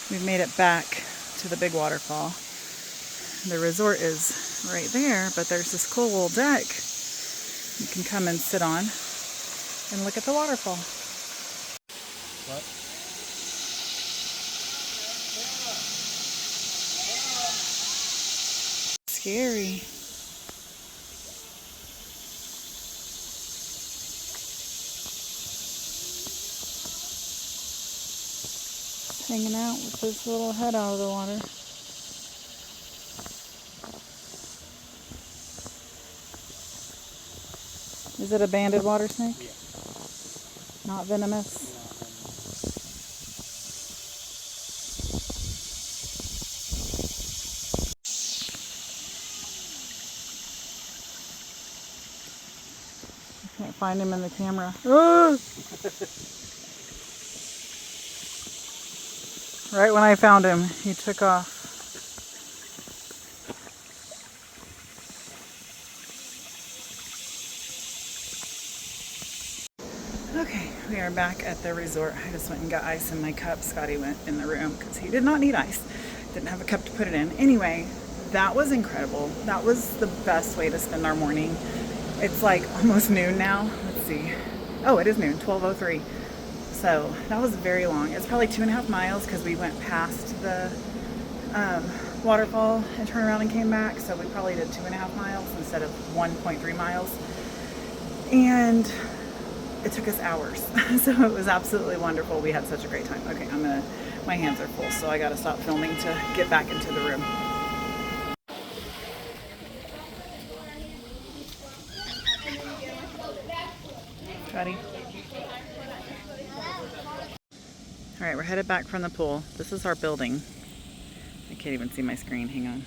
We've made it back to the big waterfall. The resort is right there, but there's this cool little deck you can come and sit on and look at the waterfall. What? Scary. Hanging out with his little head out of the water. Is it a banded water snake? Yeah. Not venomous? I can't find him in the camera. Ah! Right when I found him, he took off. Okay, we are back at the resort. I just went and got ice in my cup. Scotty went in the room because he did not need ice. Didn't have a cup to put it in. Anyway, that was incredible. That was the best way to spend our morning. It's like almost noon now. Let's see. Oh, it is noon, 12:03. So that was very long. It's probably 2.5 miles because we went past the waterfall and turned around and came back. So we probably did 2.5 miles instead of 1.3 miles. And it took us hours. So it was absolutely wonderful. We had such a great time. Okay, my hands are full, so I gotta stop filming to get back into the room. Scotty. All right, we're headed back from the pool. This is our building. I can't even see my screen, hang on.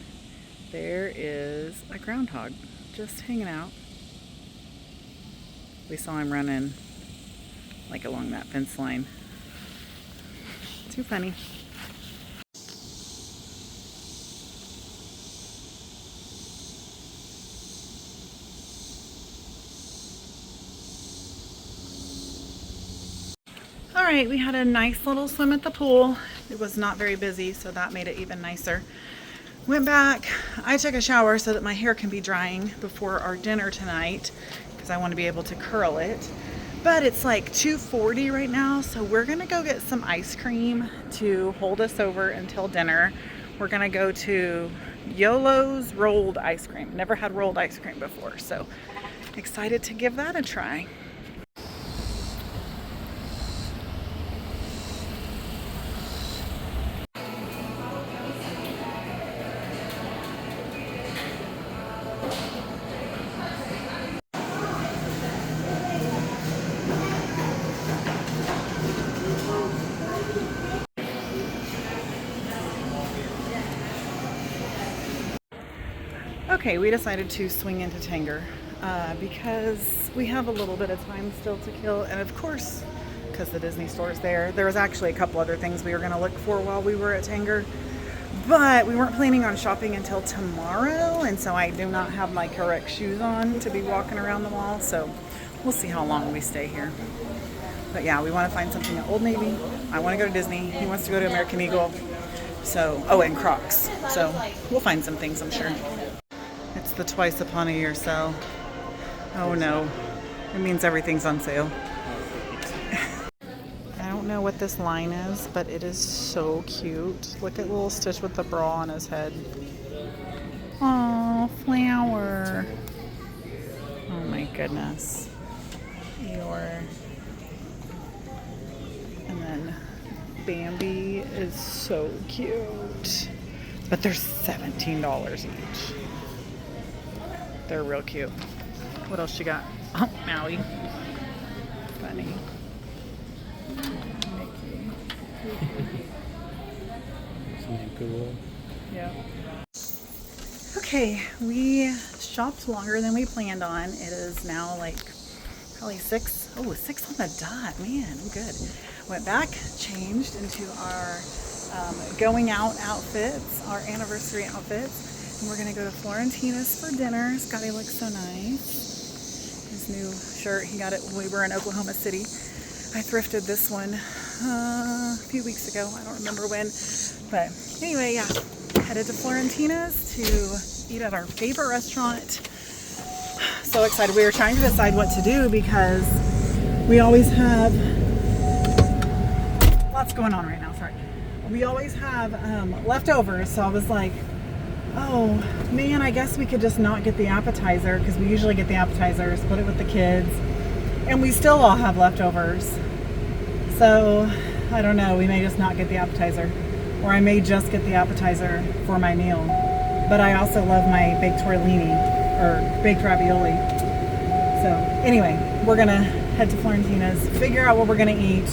There is a groundhog just hanging out. We saw him running like along that fence line. Too funny. All right, we had a nice little swim at the pool. It was not very busy, so that made it even nicer. Went back. I took a shower so that my hair can be drying before our dinner tonight because I want to be able to curl it. but it's like 2:40 right now, so we're gonna go get some ice cream to hold us over until dinner. We're gonna go to Yolo's rolled ice cream. Never had rolled ice cream before, so excited to give that a try. Okay, we decided to swing into Tanger because we have a little bit of time still to kill, and of course, because the Disney store is there. There was actually a couple other things we were going to look for while we were at Tanger, but we weren't planning on shopping until tomorrow, and so I do not have my correct shoes on to be walking around the mall, so we'll see how long we stay here. But yeah, we want to find something at Old Navy. I want to go to Disney. He wants to go to American Eagle. So, oh, and Crocs. So we'll find some things, I'm sure. It's the twice upon a year sale. Oh no, it means everything's on sale. I don't know what this line is, but it is so cute. Look at little Stitch with the bra on his head. Oh, flower. Oh my goodness. And then Bambi is so cute. But they're $17 each. They're real cute. What else you got? Oh, Maui. Funny. Mickey. Something cool. Yep. Okay, we shopped longer than we planned on. It is now like probably 6. Oh, 6 on the dot. Man, I'm good. Went back, changed into our going out outfits, our anniversary outfits. And we're gonna go to Florentina's for dinner. Scotty looks so nice. His new shirt, he got it when we were in Oklahoma City. I thrifted this one a few weeks ago. I don't remember when. But anyway, yeah, headed to Florentina's to eat at our favorite restaurant. So excited. We were trying to decide what to do because we always have lots going on right now, sorry. We always have leftovers, so I was like, oh man, I guess we could just not get the appetizer because we usually get the appetizer, split it with the kids, and we still all have leftovers. So I don't know, we may just not get the appetizer, or I may just get the appetizer for my meal. But I also love my baked tortellini or baked ravioli. So anyway, we're gonna head to Florentina's, figure out what we're gonna eat.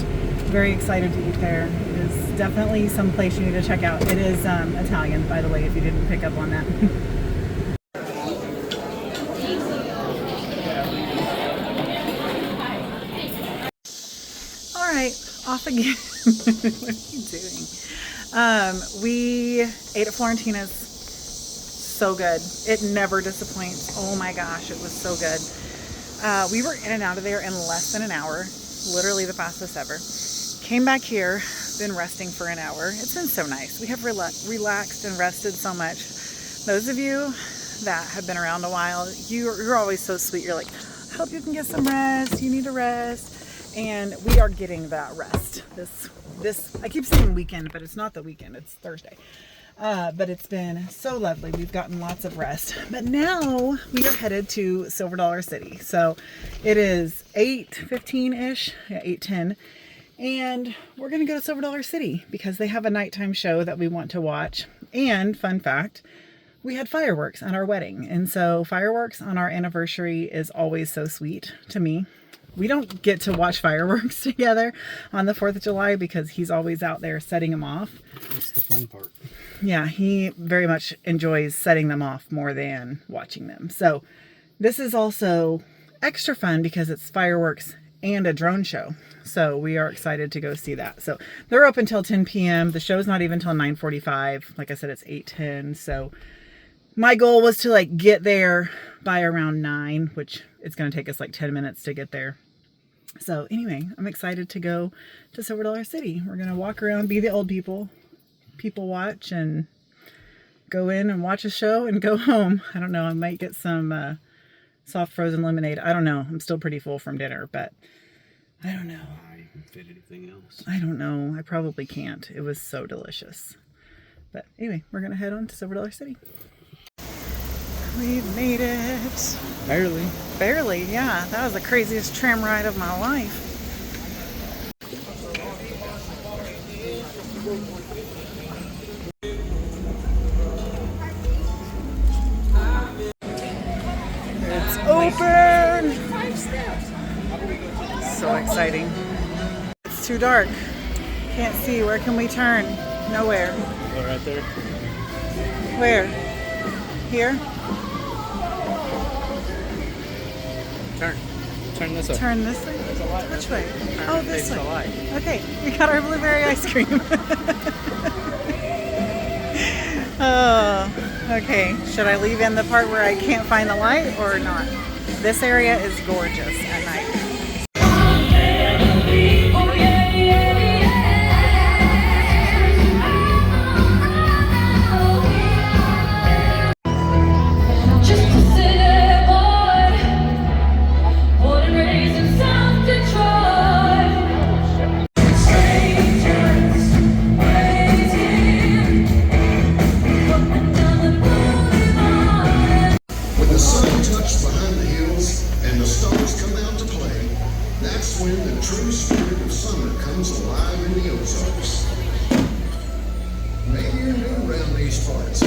Very excited to eat there. It is definitely some place you need to check out. It is Italian, by the way, if you didn't pick up on that. All right, off again. What are you doing? We ate at Florentina's. So good. It never disappoints. Oh my gosh, it was so good. We were in and out of there in less than an hour. Literally the fastest ever. Came back here, been resting for an hour. It's been so nice. We have relaxed and rested so much. Those of you that have been around a while, you're always so sweet. You're like, I hope you can get some rest. You need to rest. And we are getting that rest. This I keep saying weekend, but it's not the weekend. It's Thursday. But it's been so lovely. We've gotten lots of rest. But now we are headed to Silver Dollar City. So it is 8:15-ish, yeah, 8:10. And we're going to go to Silver Dollar City because they have a nighttime show that we want to watch. And fun fact, we had fireworks on our wedding. And so fireworks on our anniversary is always so sweet to me. We don't get to watch fireworks together on the 4th of July because he's always out there setting them off. That's the fun part. Yeah, he very much enjoys setting them off more than watching them. So this is also extra fun because it's fireworks and a drone show. So we are excited to go see that. So they're open until 10 p.m. The show's not even till 9:45. Like I said, it's 8:10. So my goal was to like get there by around 9, which it's going to take us like 10 minutes to get there. So anyway, I'm excited to go to Silver Dollar City. We're going to walk around, be the old people watch, and go in and watch a show and go home. I don't know. I might get some soft frozen lemonade. I don't know. I'm still pretty full from dinner, but I don't know. You can fit anything else. I don't know. I probably can't. It was so delicious. But anyway, we're going to head on to Silver Dollar City. We've made it. Barely. Barely, yeah. That was the craziest tram ride of my life. It's open! So exciting. It's too dark. Can't see. Where can we turn? Nowhere. Go right there. Where? Here? Turn this way. Turn this way? Which way? Oh, this way. The light. Okay, we got our blueberry ice cream. Oh, okay. Should I leave in the part where I can't find the light or not? This area is gorgeous at night. When the sun touches behind the hills and the stars come out to play, that's when the true spirit of summer comes alive in the Ozarks. Maybe you're new around these parts,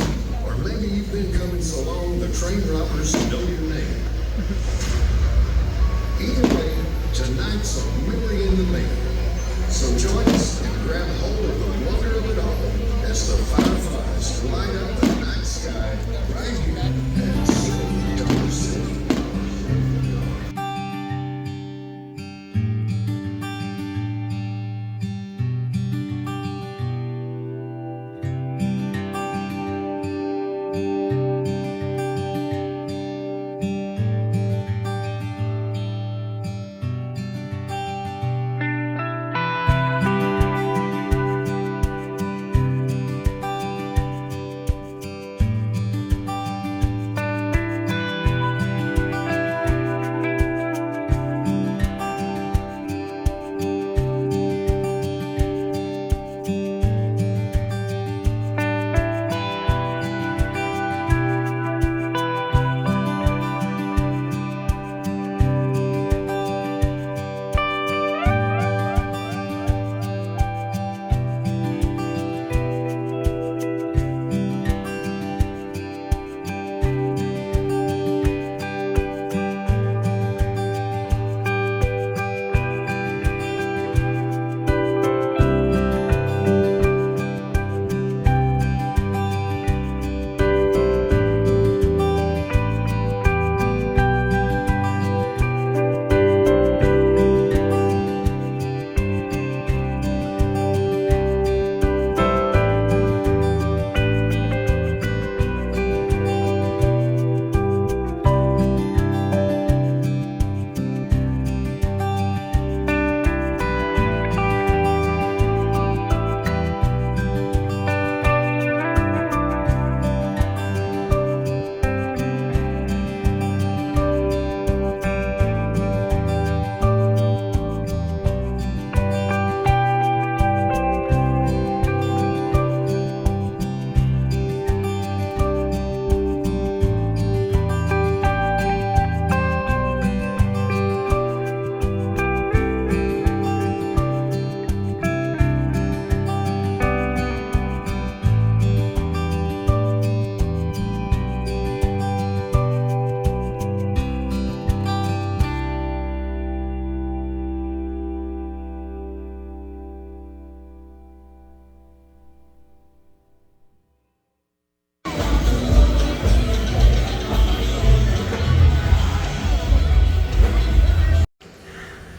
or maybe you've been coming so long the train robbers know your name. Either way, tonight's a memory in the making. So join us and grab hold of the wonder of it all as the fireflies light up the night sky right here at Silver Dollar City.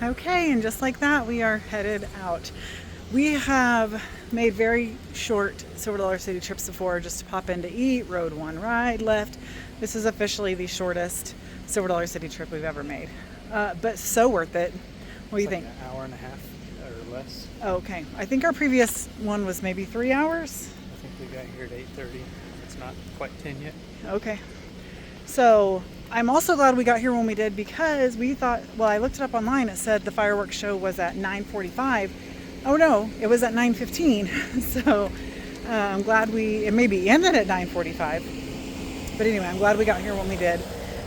Okay, and just like that, we are headed out. We have made very short Silver Dollar City trips before, just to pop in to eat, rode one ride, left. This is officially the shortest Silver Dollar City trip we've ever made, but so worth it. What do you think? An hour and a half or less. Oh, okay, I think our previous one was maybe 3 hours. I think we got here at 8:30. It's not quite 10 yet. Okay, so I'm also glad we got here when we did because we thought, well, I looked it up online. It said the fireworks show was at 9:45. Oh no, it was at 9:15. So I'm glad it maybe ended at 9:45. But anyway, I'm glad we got here when we did.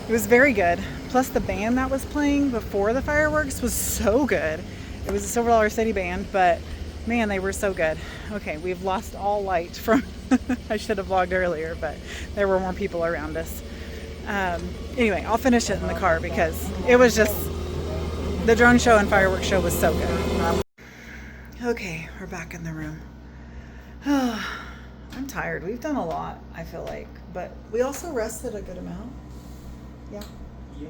It was very good. Plus the band that was playing before the fireworks was so good. It was a Silver Dollar City band, but man, they were so good. Okay, we've lost all light from, I should have vlogged earlier, but there were more people around us. Anyway, I'll finish it in the car because it was just, the drone show and fireworks show was so good. Okay, we're back in the room. I'm tired. We've done a lot, I feel like, but we also rested a good amount. Yeah. Yeah.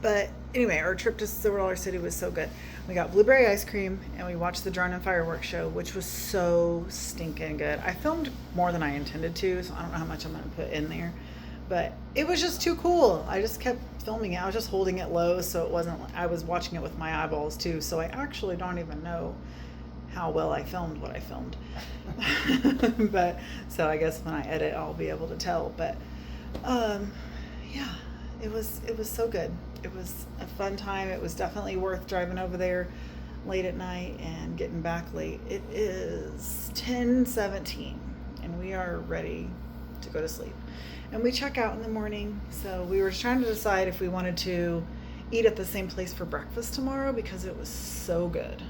But anyway, our trip to Silver Dollar City was so good. We got blueberry ice cream and we watched the drone and fireworks show, which was so stinking good. I filmed more than I intended to, so I don't know how much I'm going to put in there. But it was just too cool. I just kept filming it. I was just holding it low, so it wasn't, I was watching it with my eyeballs too, so I actually don't even know how well I filmed what I filmed. But so I guess when I edit, I'll be able to tell. But yeah, it was so good. It was a fun time. It was definitely worth driving over there late at night and getting back late. It is 10:17 and we are ready to go to sleep. And we check out in the morning. So we were trying to decide if we wanted to eat at the same place for breakfast tomorrow because it was so good.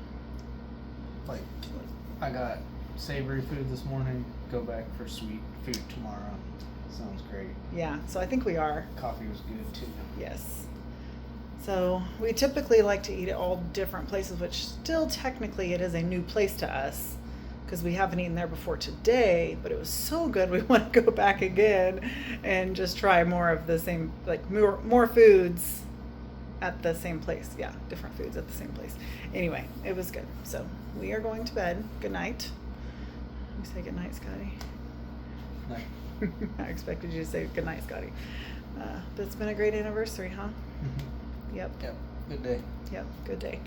Like, I got savory food this morning. Go back for sweet food tomorrow. Sounds great. Yeah, so I think we are. Coffee was good too. Yes. So we typically like to eat at all different places, which still technically it is a new place to us because we haven't eaten there before today, but it was so good we want to go back again and just try more of the same, like more foods at the same place. Yeah, different foods at the same place. Anyway, it was good. So we are going to bed. Good night. You say good night, Scotty. Night. I expected you to say good night, Scotty. But it's been a great anniversary, huh? Mm-hmm. Yep. Yep. Good day. Yep. Good day.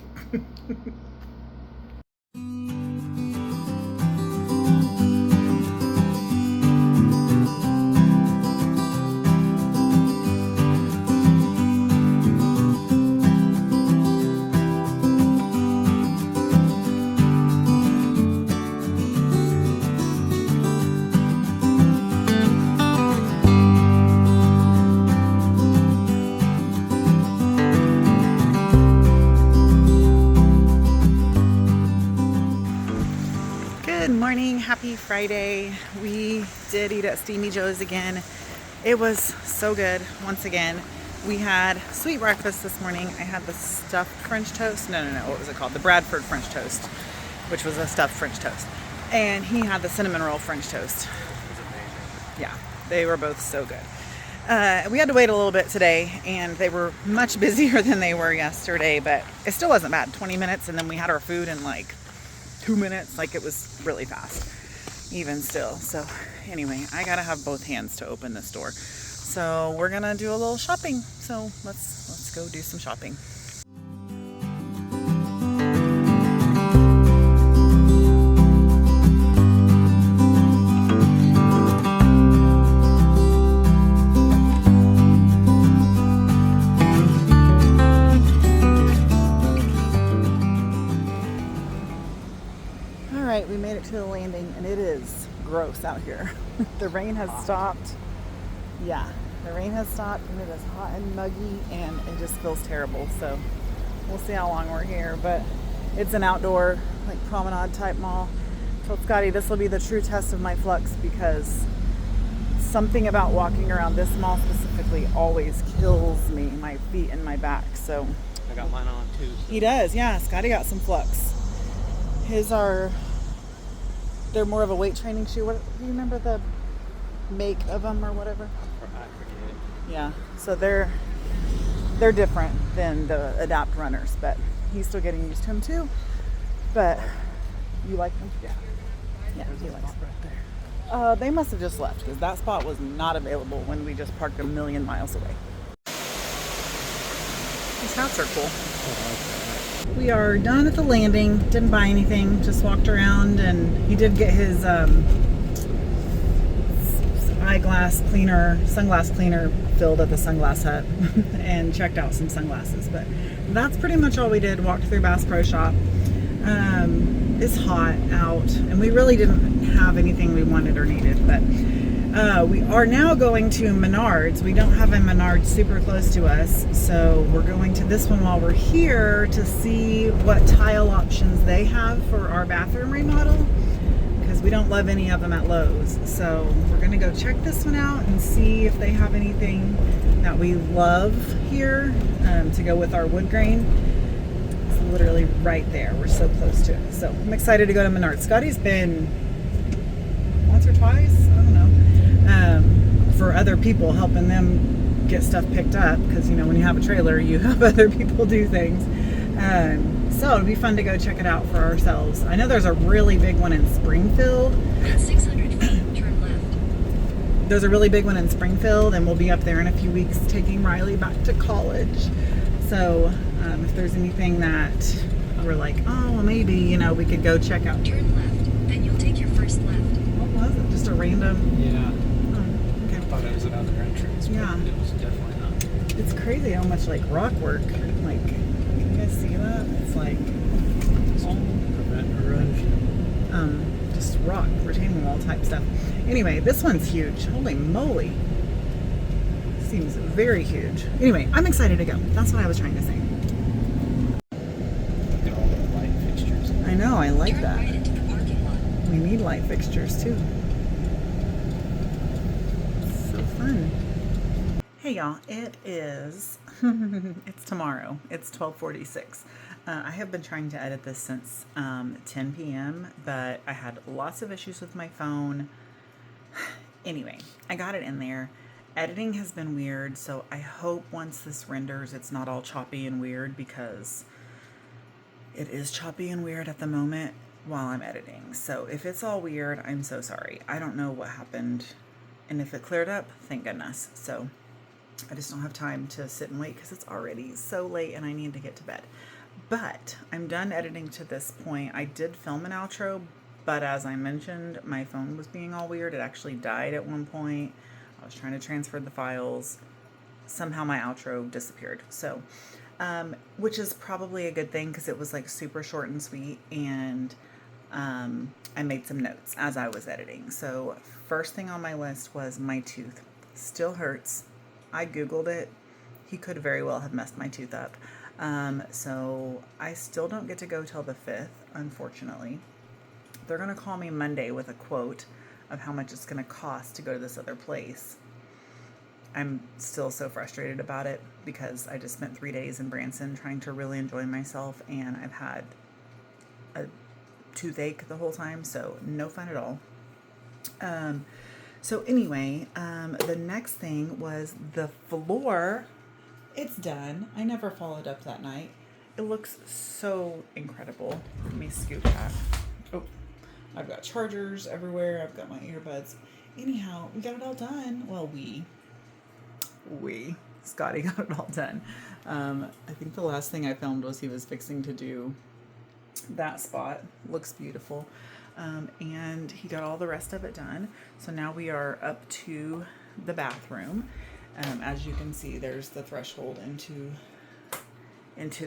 Good morning, happy Friday. We did eat at Steamy Joe's again. It was so good. Once again, we had sweet breakfast this morning. I had the stuffed French toast. No, what was it called? The Bradford French toast, which was a stuffed French toast. And he had the cinnamon roll French toast. It was amazing. Yeah, they were both so good. We had to wait a little bit today and they were much busier than they were yesterday, but it still wasn't bad. 20 minutes and then we had our food in like 2 minutes. Like, it was really fast even still. So anyway, I gotta have both hands to open this door, so we're gonna do a little shopping. So let's go do some shopping. We made it to the landing and it is gross out here. The rain has stopped. Yeah, the rain has stopped and it is hot and muggy and it just feels terrible. So we'll see how long we're here, but it's an outdoor like promenade type mall. I told Scotty this will be the true test of my flux because something about walking around this mall specifically always kills me, my feet and my back. So I got mine on too. So. He does, yeah. Scotty got some flux. His are, they're more of a weight training shoe. What do you remember the make of them or whatever? I forget. Yeah, so they're different than the Adapt runners, but he's still getting used to them too. But you like them? Yeah. Yeah, There's he a likes spot them. right there. They must have just left because that spot was not available when we just parked a million miles away. These hats are cool. We are done at the landing. Didn't buy anything. Just walked around, and he did get his. I sunglass cleaner filled at the Sunglass Hut and checked out some sunglasses. But that's pretty much all we did. Walked through Bass Pro Shop. It's hot out, and we really didn't have anything we wanted or needed, but we are now going to Menards. We don't have a Menards super close to us, so we're going to this one while we're here to see what tile options they have for our bathroom remodel, because we don't love any of them at Lowe's. So we're gonna go check this one out and see if they have anything that we love here to go with our wood grain. It's literally right there. We're so close to it. So I'm excited to go to Menards. Scotty's been once or twice, I don't know, for other people, helping them get stuff picked up, because when you have a trailer you have other people do things. So it'll be fun to go check it out for ourselves. I know there's a really big one in Springfield. At 600 feet, turn left. There's a really big one in Springfield, and we'll be up there in a few weeks taking Riley back to college. So if there's anything that we're like, oh, well, maybe we could go check out. Turn left, then you'll take your first left. What was it? Just a random? Yeah. Oh, okay. I thought it was another entrance, but Yeah. it was definitely not. It's crazy how much rock work. Can you guys see that? It's all Prevent erosion. just rock, retaining wall type stuff. Anyway, this one's huge. Holy moly. Seems very huge. Anyway, I'm excited to go. That's what I was trying to say. Look at all the light fixtures. I know, I like Turn that. right into the parking lot. We need light fixtures too. So fun. Hey y'all, it is, it's tomorrow. It's 12:46. I have been trying to edit this since 10 p.m., but I had lots of issues with my phone. Anyway, I got it in there. Editing has been weird, so I hope once this renders it's not all choppy and weird, because it is choppy and weird at the moment while I'm editing. So if it's all weird, I'm so sorry. I don't know what happened, and if it cleared up, thank goodness. So I just don't have time to sit and wait because it's already so late and I need to get to bed. But I'm done editing to this point. I did film an outro, but as I mentioned, my phone was being all weird. It actually died at one point. I was trying to transfer the files. Somehow my outro disappeared. So, which is probably a good thing, because it was super short and sweet, and I made some notes as I was editing. So first thing on my list was my tooth. Still hurts. I Googled it. He could very well have messed my tooth up. So I still don't get to go till the 5th, unfortunately. They're going to call me Monday with a quote of how much it's going to cost to go to this other place. I'm still so frustrated about it, because I just spent 3 days in Branson trying to really enjoy myself, and I've had a toothache the whole time, so no fun at all. So anyway, the next thing was the floor. It's done. I never followed up that night. It looks so incredible. Let me scoot back. Oh, I've got chargers everywhere. I've got my earbuds. Anyhow, we got it all done. Well, Scotty got it all done. I think the last thing I filmed was he was fixing to do that spot. Looks beautiful. And he got all the rest of it done. So now we are up to the bathroom. As you can see, there's the threshold into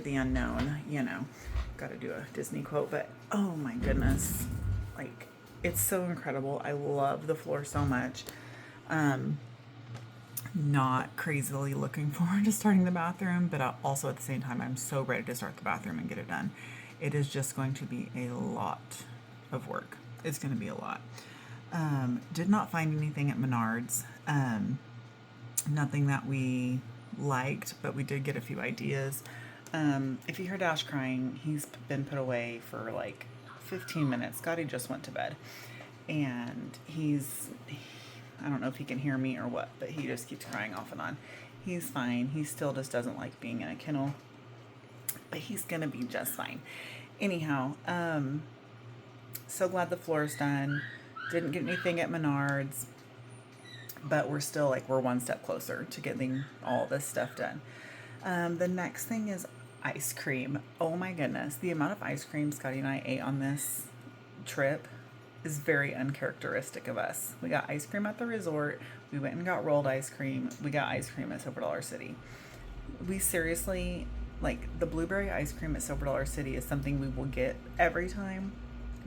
the unknown. Got to do a Disney quote, but oh my goodness, it's so incredible. I love the floor so much. Not crazily looking forward to starting the bathroom, but also at the same time, I'm so ready to start the bathroom and get it done. It is just going to be a lot of work. It's going to be a lot. Did not find anything at Menards. Nothing that we liked, but we did get a few ideas. If you hear Dash crying, he's been put away for 15 minutes. Scotty just went to bed, and I don't know if he can hear me or what, but he just keeps crying off and on. He's fine. He still just doesn't like being in a kennel, but he's gonna be just fine. Anyhow, so glad the floor's done. Didn't get anything at Menards, but we're still we're one step closer to getting all this stuff done. The next thing is ice cream. Oh my goodness, the amount of ice cream Scotty and I ate on this trip is very uncharacteristic of us. We got ice cream at the resort. We went and got rolled ice cream. We got ice cream at Silver Dollar City. We seriously, like, the blueberry ice cream at Silver Dollar City is something we will get every time.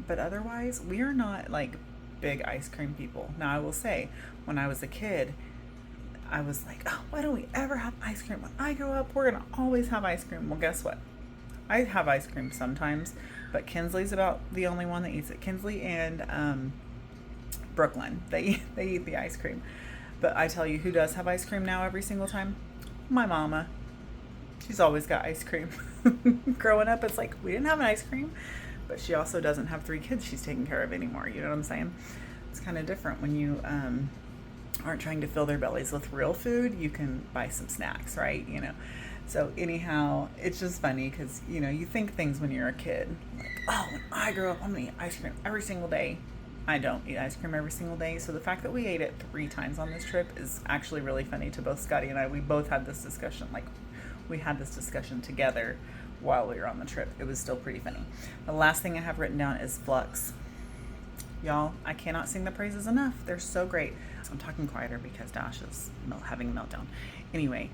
But otherwise, we are not like big ice cream people. Now, I will say, when I was a kid, I was like, oh, why don't we ever have ice cream? When I grow up, we're going to always have ice cream. Well, guess what? I have ice cream sometimes, but Kinsley's about the only one that eats it. Kinsley and Brooklyn, they eat the ice cream. But I tell you, who does have ice cream now every single time? My mama. She's always got ice cream. Growing up, it's like, we didn't have an ice cream, but she also doesn't have 3 kids she's taking care of anymore. You know what I'm saying? It's kind of different when you aren't trying to fill their bellies with real food. You can buy some snacks, right? You know. So anyhow, it's just funny because, you know, you think things when you're a kid. Like, oh, when I grow up, I'm going to eat ice cream every single day. I don't eat ice cream every single day. So the fact that we ate it 3 times on this trip is actually really funny to both Scotty and I. We both had this discussion. Like, we had this discussion together while we were on the trip. It was still pretty funny. The last thing I have written down is Flux. Y'all, I cannot sing the praises enough. They're so great. So I'm talking quieter because Dash is having a meltdown. Anyway,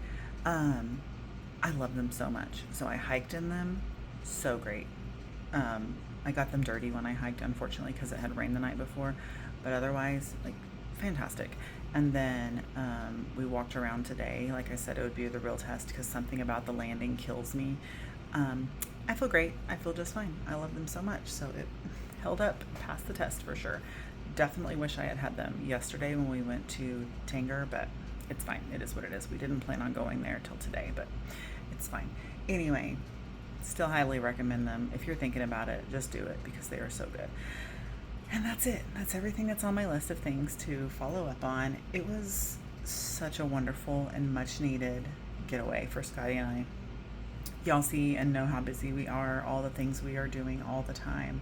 I love them so much. So I hiked in them. So great. I got them dirty when I hiked, unfortunately, because it had rained the night before. But otherwise, like, fantastic. And then we walked around today. Like I said, it would be the real test because something about the landing kills me. I feel great. I feel just fine. I love them so much. So it held up, passed the test for sure. Definitely wish I had had them yesterday when we went to Tanger, but it's fine. It is what it is. We didn't plan on going there till today, but it's fine. Anyway, still highly recommend them. If you're thinking about it, just do it because they are so good. And that's it. That's everything that's on my list of things to follow up on. It was such a wonderful and much needed getaway for Scotty and I. Y'all see and know how busy we are, all the things we are doing all the time.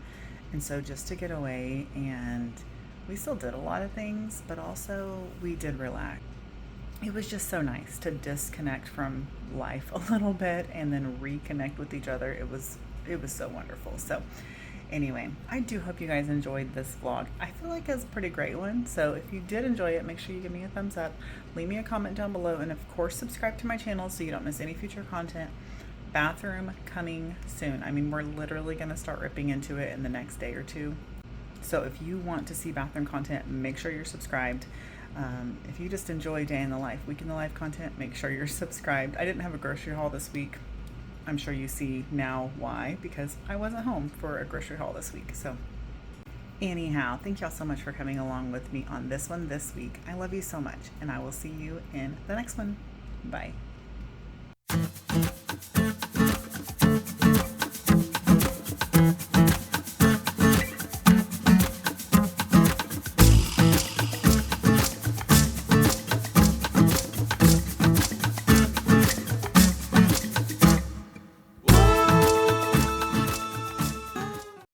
And so just to get away, and we still did a lot of things, but also we did relax. It was just so nice to disconnect from life a little bit and then reconnect with each other. It was so wonderful. So anyway, I do hope you guys enjoyed this vlog. I feel like it's a pretty great one. So if you did enjoy it, make sure you give me a thumbs up, leave me a comment down below, and of course subscribe to my channel so you don't miss any future content. Bathroom coming soon. I mean, we're literally going to start ripping into it in the next day or 2. So if you want to see bathroom content, make sure you're subscribed. If you just enjoy day in the life, week in the life content, make sure you're subscribed. I didn't have a grocery haul this week. I'm sure you see now why, because I wasn't home for a grocery haul this week. So anyhow, thank y'all so much for coming along with me on this one this week. I love you so much, and I will see you in the next one. Bye.